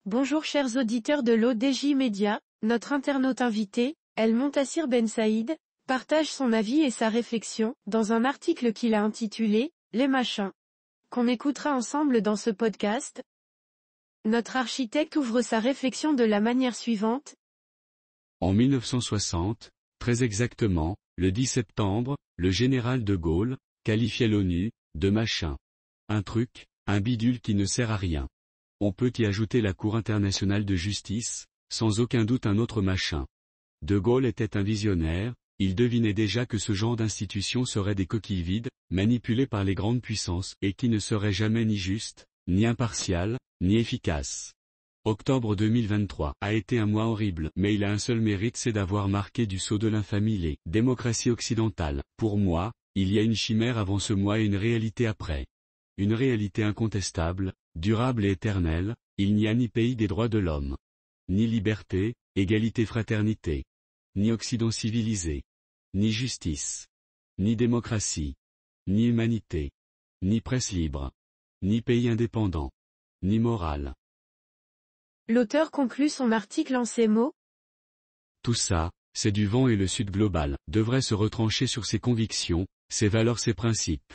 Bonjour chers auditeurs de l'ODJ Média, notre internaute invité, El Montassir Ben Saïd, partage son avis et sa réflexion, dans un article qu'il a intitulé « Les machins », qu'on écoutera ensemble dans ce podcast. Notre architecte ouvre sa réflexion de la manière suivante. En 1960, très exactement, le 10 septembre, le général de Gaulle qualifiait l'ONU de machin. Un truc, un bidule qui ne sert à rien. On peut y ajouter la Cour internationale de justice, sans aucun doute un autre machin. De Gaulle était un visionnaire, il devinait déjà que ce genre d'institutions seraient des coquilles vides, manipulées par les grandes puissances, et qui ne seraient jamais ni justes, ni impartiales, ni efficaces. Octobre 2023 a été un mois horrible, mais il a un seul mérite, c'est d'avoir marqué du sceau de l'infamie les démocraties occidentales. Pour moi, il y a une chimère avant ce mois et une réalité après. Une réalité incontestable, durable et éternelle, il n'y a ni pays des droits de l'homme, ni liberté, égalité, fraternité, ni Occident civilisé, ni justice, ni démocratie, ni humanité, ni presse libre, ni pays indépendant, ni morale. L'auteur conclut son article en ces mots. Tout ça, c'est du vent et le Sud global devrait se retrancher sur ses convictions, ses valeurs, ses principes.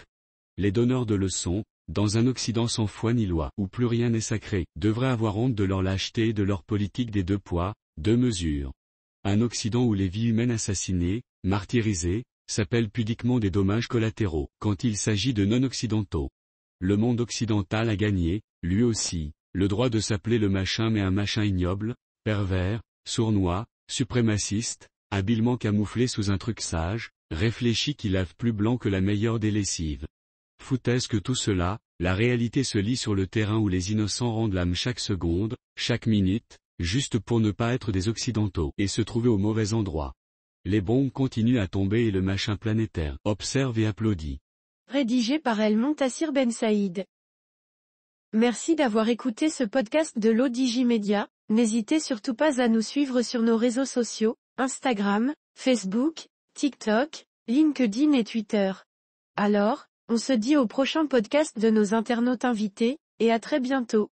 Les donneurs de leçons, dans un Occident sans foi ni loi, où plus rien n'est sacré, devraient avoir honte de leur lâcheté et de leur politique des 2 poids, 2 mesures. Un Occident où les vies humaines assassinées, martyrisées, s'appellent pudiquement des dommages collatéraux, quand il s'agit de non-occidentaux. Le monde occidental a gagné, lui aussi, le droit de s'appeler le machin, mais un machin ignoble, pervers, sournois, suprémaciste, habilement camouflé sous un truc sage, réfléchi qui lave plus blanc que la meilleure des lessives. Foutaise que tout cela, la réalité se lit sur le terrain où les innocents rendent l'âme chaque seconde, chaque minute, juste pour ne pas être des occidentaux et se trouver au mauvais endroit. Les bombes continuent à tomber et le machin planétaire observe et applaudit. Rédigé par El Montassir Ben Saïd. Merci d'avoir écouté ce podcast de l'ODJ Média. N'hésitez surtout pas à nous suivre sur nos réseaux sociaux, Instagram, Facebook, TikTok, LinkedIn et Twitter. Alors, on se dit au prochain podcast de nos internautes invités, et à très bientôt.